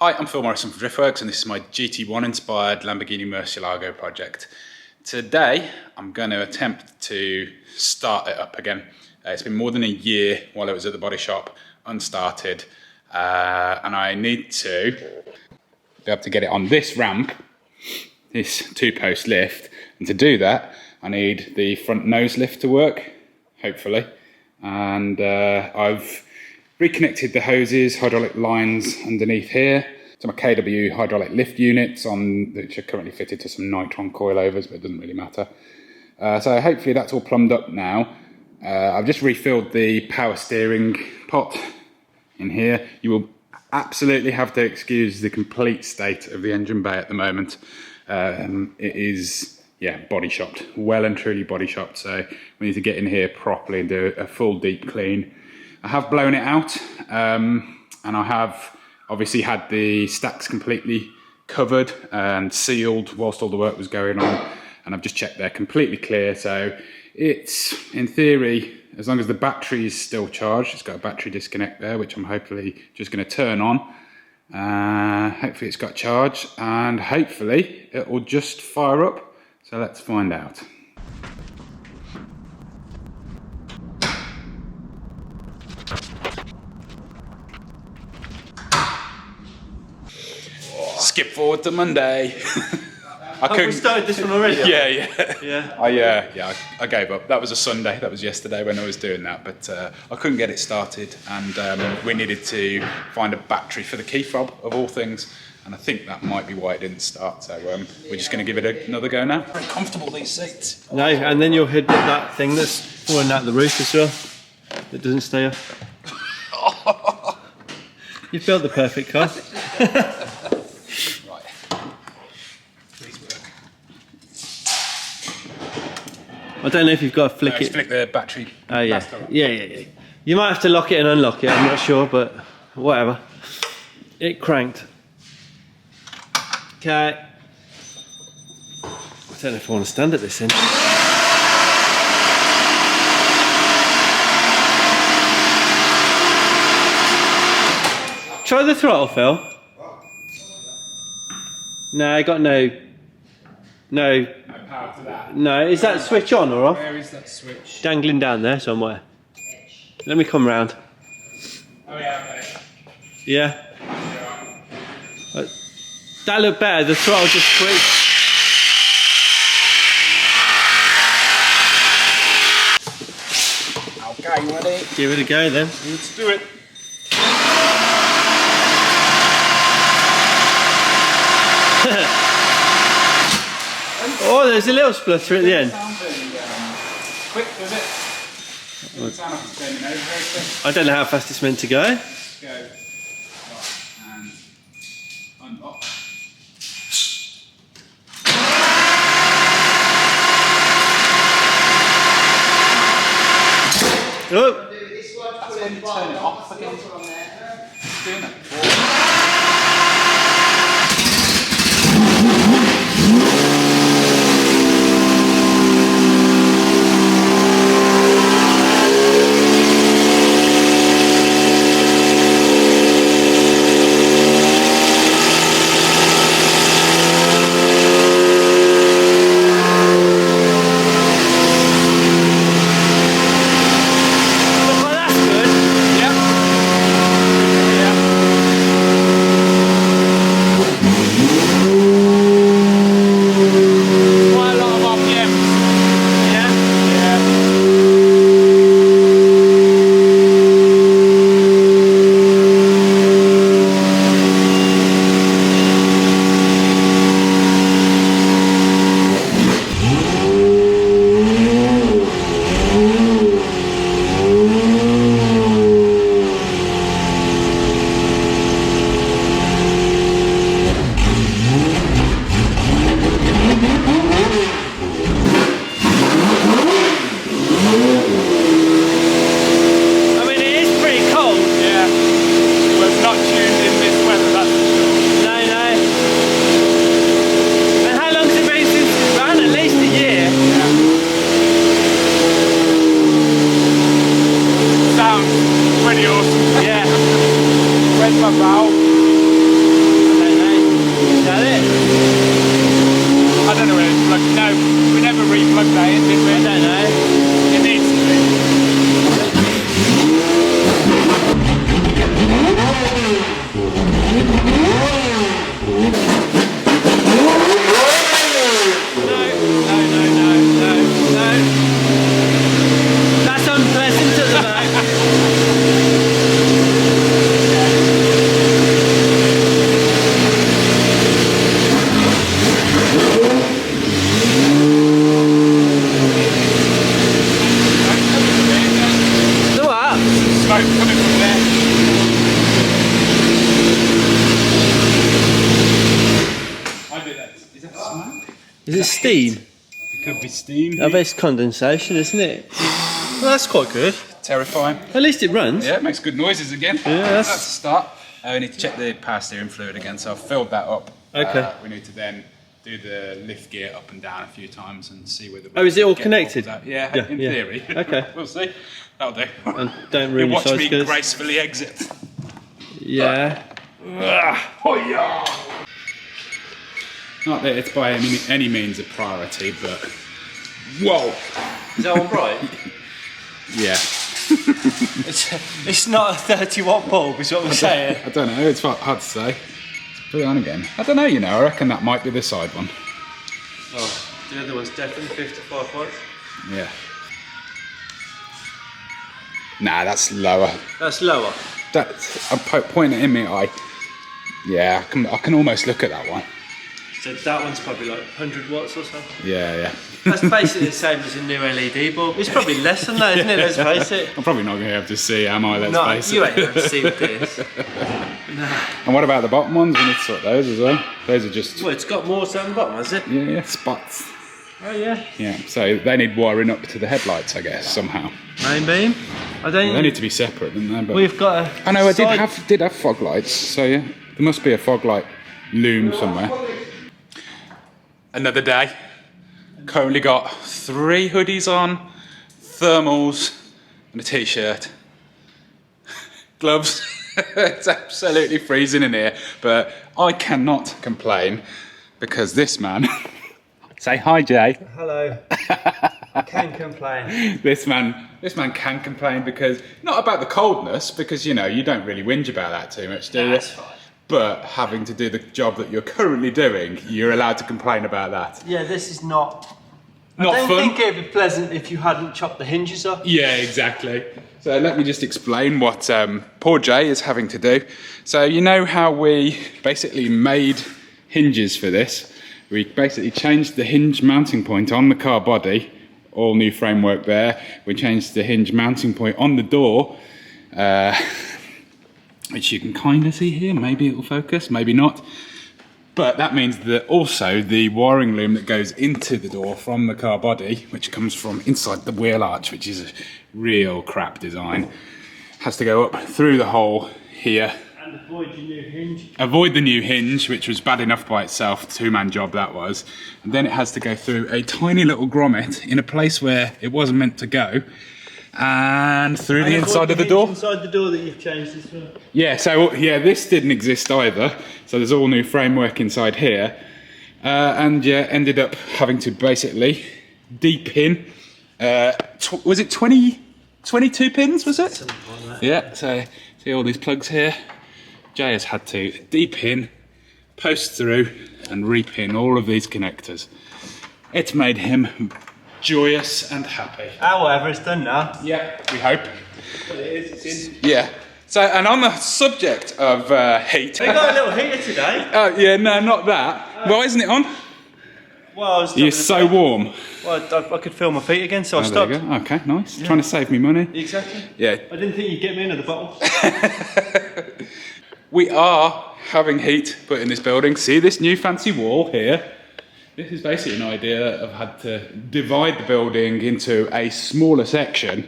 Hi, I'm Phil Morrison from Driftworks, and this is my GT1 inspired Lamborghini Murcielago project. Today, I'm going to attempt to start it up again. It's been more than a year while it was at the body shop, unstarted, and I need to be able to get it on this ramp, this 2-post lift, and to do that, I need the front nose lift to work, hopefully, and I've reconnected the hoses, hydraulic lines underneath here to my KW hydraulic lift units which are currently fitted to some nitron coilovers, but it doesn't really matter. So hopefully that's all plumbed up now. I've just refilled the power steering pot in here. You will absolutely have to excuse the complete state of the engine bay at the moment. It is, body shopped, well and truly body shopped. So we need to get in here properly and do a full deep clean. I have blown it out, and I have obviously had the stacks completely covered and sealed whilst all the work was going on, and I've just checked they're completely clear. So it's, in theory, as long as the battery is still charged, it's got a battery disconnect there, which I'm hopefully just going to turn on. Hopefully it's got charge, and hopefully it will just fire up. So let's find out. Skip forward to Monday. We started this one already? I gave up. That was a Sunday. That was yesterday when I was doing that, but I couldn't get it started, and we needed to find a battery for the key fob of all things, and I think that might be why it didn't start. So we're just going to give it another go now. Very comfortable, these seats. No, and then you'll hit that thing that's falling out the roof as well. That doesn't stay up. You've built the perfect car. I don't know if you've got to flick it. Flick the battery. Oh yeah. Yeah. You might have to lock it and unlock it, I'm not sure, but whatever. It cranked. Okay. I don't know if I want to stand at this end. Try the throttle, Phil. No, I got no power to that. No, is that switch on or off? Where is that switch? Dangling down there somewhere. Let me come round. Oh yeah, okay. Yeah. That looked better, the throttle just switched. Okay, ready? Give it a go then. Let's do it. Oh, there's a little splutter at the end. Quick, does it? Doesn't sound like it's turning over very quick. I don't know how fast it's meant to go. Let's go. Right, and unlock. Oh. That's when you turn it off again. It's doing that before. Is it steam? It could be steam. I bet it's condensation, isn't it? Well, that's quite good. Terrifying. At least it runs. Yeah, it makes good noises again. Yeah, that's a start. We need to check the power steering fluid again, so I've filled that up. Okay. We need to then do the lift gear up and down a few times and see whether. Oh, is it all connected? Yeah, in theory. Okay. We'll see. That'll do. And don't ruin your watch side me skirts. gracefully exit. Yeah. Not that it's by any means a priority, but whoa! Is that one bright? Yeah. It's not a 30-watt bulb, is what I'm saying. I don't know. It's hard to say. Let's put it on again. I don't know. You know, I reckon that might be the side one. Oh, the other one's definitely 55 watts. Yeah. Nah, that's lower. That's lower. I'm pointing it in my eye. Yeah, I can almost look at that one. So that one's probably like 100 watts or something. Yeah. That's basically the same as a new LED bulb. It's probably less than that, isn't it? Let's face it. I'm probably not going to be able to see, am I? Let's face it. You ain't going to see with this. No. And what about the bottom ones? We need to sort those as well. Those are just... Well, it's got more down the bottom, has it? Yeah, spots. Oh, yeah. Yeah, so they need wiring up to the headlights, I guess, somehow. Main beam? They need to be separate, don't they? But we've got a... I know, I did have fog lights, so yeah. There must be a fog light loom somewhere. Another day. Currently got 3 hoodies on, thermals, and a t-shirt. Gloves. It's absolutely freezing in here, but I cannot complain because this man... Say hi, Jay. Hello. I can complain. This man can complain because, not about the coldness, because, you know, you don't really whinge about that too much, do you? That's fine. But having to do the job that you're currently doing, you're allowed to complain about that. Yeah, this is not... Not I don't fun. think it'd be pleasant if you hadn't chopped the hinges off. Yeah, exactly. So let me just explain what poor Jay is having to do. So you know how we basically made hinges for this? We basically changed the hinge mounting point on the car body, all new framework there. We changed the hinge mounting point on the door, which you can kind of see here. Maybe it will focus, maybe not. But that means that also the wiring loom that goes into the door from the car body, which comes from inside the wheel arch, which is a real crap design, has to go up through the hole here. And avoid your new hinge. Avoid the new hinge, which was bad enough by itself, 2-man job that was. And then it has to go through a tiny little grommet in a place where it wasn't meant to go. And through the inside of the door. Inside the door that you've changed as well. Yeah, so yeah, this didn't exist either. So there's all new framework inside here. And yeah, ended up having to basically deep in, was it 22 pins, was it? Something like that. Yeah, so see all these plugs here. Jay has had to deep in, post through and repin all of these connectors. It's made him joyous and happy. However, it's done now. Yeah, we hope. Well, it is, it's in. Yeah. So, and on the subject of heat... We got a little heater today. Oh, yeah, no, not that. Why isn't it on? Well, I was You're so warm. Well, I could feel my feet again, so I Oh, stopped. there you go. Okay, nice. Trying to save me money. Exactly. Yeah. I didn't think you'd get me another bottle. We are having heat put in this building. See this new fancy wall here? This is basically an idea that I've had to divide the building into a smaller section.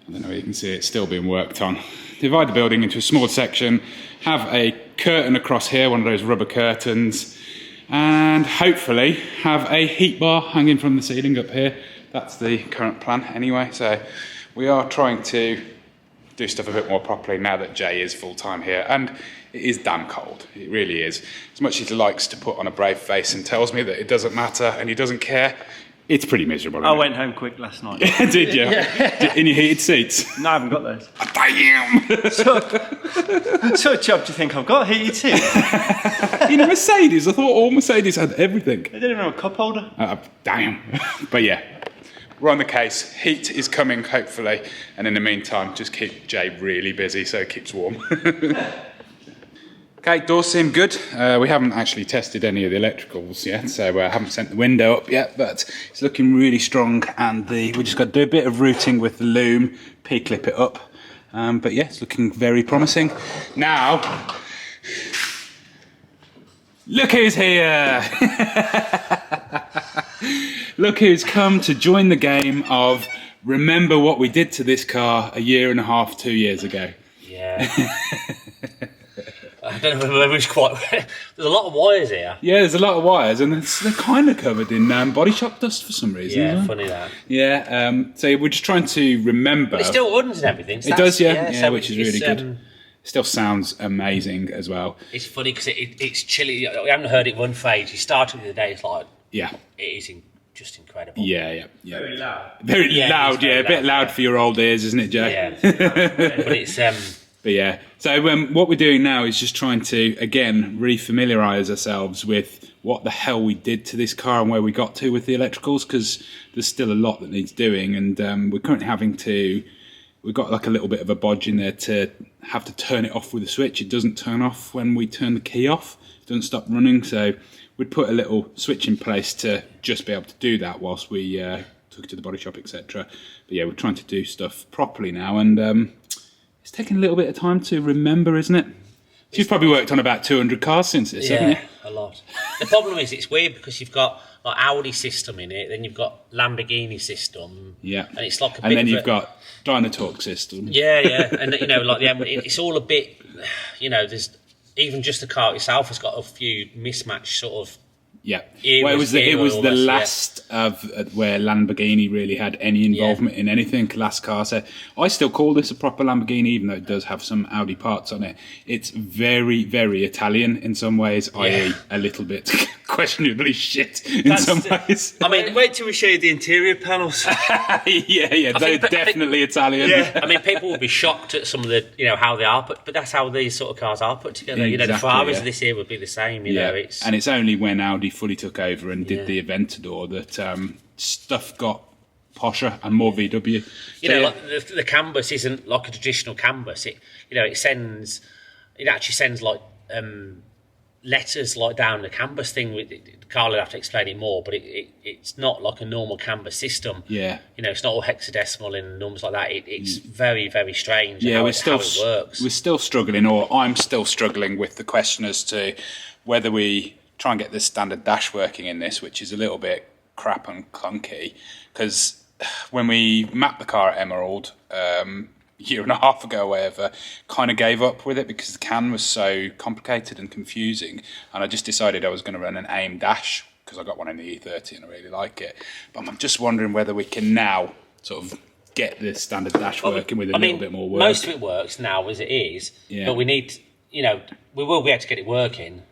I don't know if you can see it still being worked on. Divide the building into a small section, have a curtain across here, one of those rubber curtains, and hopefully have a heat bar hanging from the ceiling up here. That's the current plan anyway, so we are trying to do stuff a bit more properly now that Jay is full-time here, and it is damn cold, it really is. As much as he likes to put on a brave face and tells me that it doesn't matter and he doesn't care, it's pretty miserable. I went home quick last night. Did you? Yeah. In your heated seats? No, I haven't got those. Damn! What sort of job do you think I've got? Heated seats? In a Mercedes, I thought all Mercedes had everything. They didn't even have a cup holder. Damn. But yeah, we're on the case. Heat is coming, hopefully. And in the meantime, just keep Jay really busy so it keeps warm. Okay, doors seem good. We haven't actually tested any of the electricals yet, so I haven't sent the window up yet, but it's looking really strong, and we just got to do a bit of routing with the loom, P-clip it up. But yeah, it's looking very promising. Now, look who's here! Look who's come to join the game of remember what we did to this car a year and a half, 2 years ago. Yeah. I don't know whether it's quite... There's a lot of wires here. Yeah, there's a lot of wires, and they're kind of covered in body shop dust for some reason. Yeah, funny that. Yeah, so we're just trying to remember. But it still runs and everything. So it does, yeah, so which is really good. Still sounds amazing as well. It's funny because it's chilly. I haven't heard it run fade. You started with the day, it's like... Yeah. It is just incredible. Yeah. Very loud. Very loud, yeah. A bit loud for your old ears, isn't it, Joe? Yeah. But it's... But yeah, so what we're doing now is just trying to, again, re-familiarise ourselves with what the hell we did to this car and where we got to with the electricals, because there's still a lot that needs doing, and we're currently we've got like a little bit of a bodge in there to have to turn it off with a switch. It doesn't turn off when we turn the key off. It doesn't stop running, so we'd put a little switch in place to just be able to do that whilst we took it to the body shop, etc. But yeah, we're trying to do stuff properly now, and it's taken a little bit of time to remember, isn't it? You've probably worked on about 200 cars since this, haven't you? Yeah, a lot. The problem is it's weird because you've got like Audi system in it, then you've got Lamborghini system. Yeah. And it's like a bit and then you've got Dynatalk system. Yeah. And like it's all a bit, there's even just the car itself has got a few mismatched sort of. Yeah, well, it was the last of where Lamborghini really had any involvement in anything. Last car, so I still call this a proper Lamborghini, even though it does have some Audi parts on it. It's very, very Italian in some ways, i.e., a little bit questionably shit in some ways. I mean, wait till we show you the interior panels. yeah, they're definitely Italian. Yeah. I mean, people will be shocked at some of the, how they are, but that's how these sort of cars are put together. Exactly, the Ferraris of this year would be the same. And it's only when Audi fully took over and did the Aventador that stuff got posher and more VW. Like the canvas isn't like a traditional canvas. It actually sends like letters like down the canvas thing. Carl will have to explain it more, but it's not like a normal canvas system. Yeah, it's not all hexadecimal and numbers like that. It's very, very strange. Yeah, how it works. We're still struggling, or I'm still struggling with the question as to whether we try and get this standard dash working in this, which is a little bit crap and clunky, because when we mapped the car at Emerald a year and a half ago or whatever, kind of gave up with it because the can was so complicated and confusing, and I just decided I was going to run an AIM dash because I got one in the E30 and I really like it. But I'm just wondering whether we can now sort of get this standard dash working with a little bit more work. Most of it works now as it is, but we need, we will be able to get it working.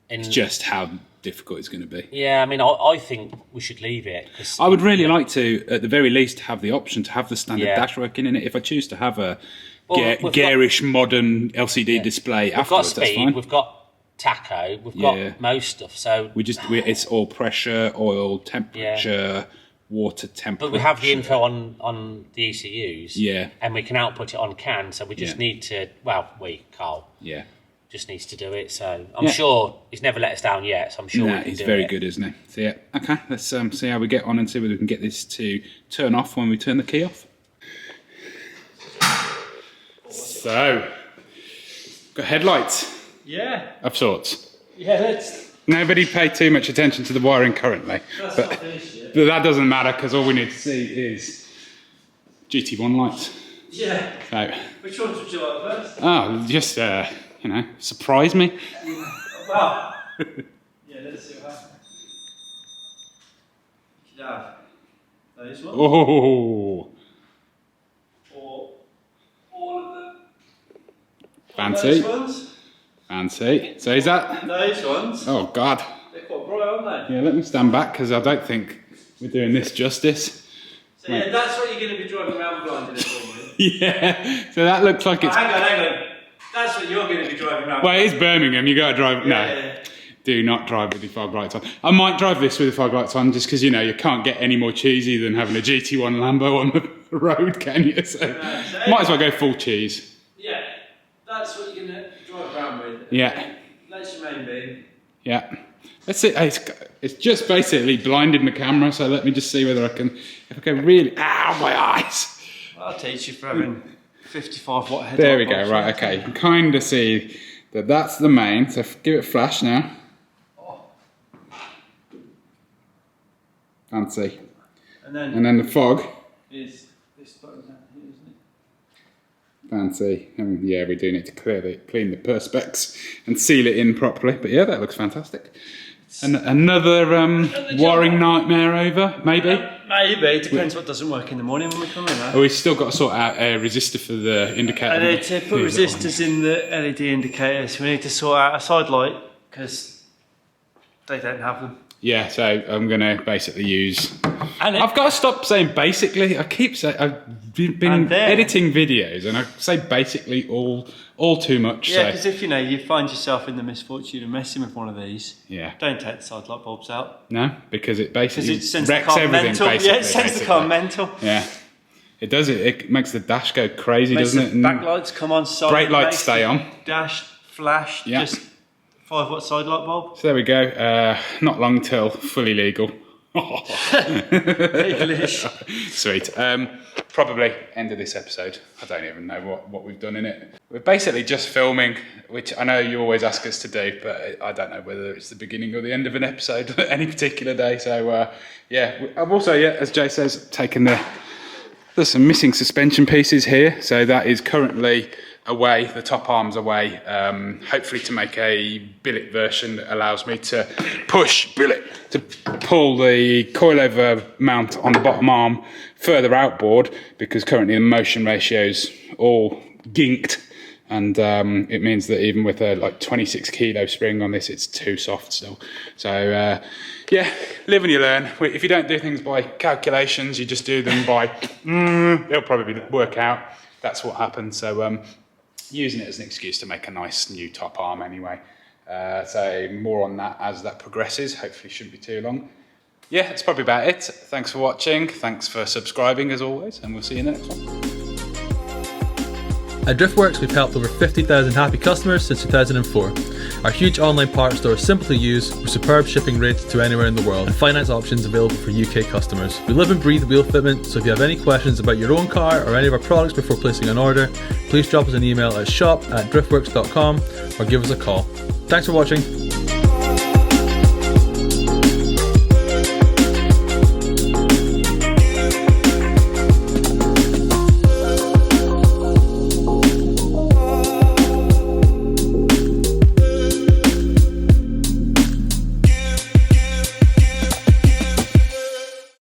It's just how difficult it's going to be. Yeah, I mean, I think we should leave it. I would really like to, at the very least, have the option to have the standard dash working in it. If I choose to have a garish modern LCD display afterwards, that's fine. We've got tacho, we've got most stuff. So it's all pressure, oil, temperature, water temperature. But we have the info on the ECUs. Yeah. And we can output it on CAN, so we just need to, Carl. Yeah. Just needs to do it, so I'm sure he's never let us down yet, so I'm sure we can do it. He's very good, isn't he? So okay, let's see how we get on and see whether we can get this to turn off when we turn the key off. So, got headlights. Yeah. Of sorts. Yeah, let's... Nobody pay too much attention to the wiring currently. That's not finished yet. But that doesn't matter, because all we need to see is GT1 lights. Yeah. So, which ones would you like first? Oh, just... surprise me. Wow. Yeah, let's see what happens. You could have those ones. Oh. Or all of them. Fancy. Those ones. Fancy. So is that... Those ones. Oh, God. They're quite bright, aren't they? Yeah, let me stand back, because I don't think we're doing this justice. So yeah, that's what you're going to be driving around blind in it for me. Yeah, so that looks like it's... Hang on. That's what you're going to be driving around. Well, it is Birmingham, you got to drive... Yeah. Do not drive with your fog lights on. I might drive this with the fog lights on, just because, you can't get any more cheesy than having a GT1 Lambo on the road, can you? So might as well go full cheese. Yeah, that's what you're going to drive around with. Yeah. That's your main beam. Yeah. That's it. It's just basically blinded my camera, so let me just see whether I can... If I can really... Ow, my eyes! I'll teach you for having 55 watt headlight. There we go, right, okay. You can kind of see that that's the main, so give it a flash now. Fancy. And then the fog. Is this button down here, isn't it? Fancy. Yeah, we're doing it to clean the perspex and seal it in properly. But yeah, that looks fantastic. And another wiring nightmare over, maybe? Maybe, it depends what doesn't work in the morning when we come in. Oh, we've still got to sort out a resistor for the indicator. I need to put resistors in the LED indicators. We need to sort out a side light because they don't have them. Yeah, so I'm going to basically use... And I've got to stop saying basically. I keep saying... I've been editing videos and I say basically all too much. Yeah, because if you find yourself in the misfortune of messing with one of these, don't take the side light bulbs out. No, because it basically sends wrecks everything. Basically, yeah, it sends the car mental. Yeah, it does. It makes the dash go crazy, doesn't it? Backlights come on, brake lights stay on. Dash, flash, just 5-watt side light bulb. So there we go. Not long till fully legal. Sweet. Probably end of this episode. I don't even know what we've done in it. We're basically just filming, which I know you always ask us to do, but I don't know whether it's the beginning or the end of an episode any particular day. So yeah, I've also, as Jay says, taken there's some missing suspension pieces here. So that is currently away, the top arm's away, hopefully to make a billet version that allows me to pull the coilover mount on the bottom arm further outboard, because currently the motion ratio's all ginked, and it means that even with a 26 kilo spring on this, it's too soft still. So yeah, live and you learn. If you don't do things by calculations, you just do them by it'll probably work out. That's what happens. So using it as an excuse to make a nice new top arm anyway. So more on that as that progresses. Hopefully shouldn't be too long. Yeah, that's probably about it. Thanks for watching. Thanks for subscribing as always, and we'll see you in the next one. At Driftworks, we've helped over 50,000 happy customers since 2004. Our huge online parts store is simple to use, with superb shipping rates to anywhere in the world, and finance options available for UK customers. We live and breathe wheel fitment, so if you have any questions about your own car or any of our products before placing an order, please drop us an email at shop@driftworks.com or give us a call. Thanks for watching.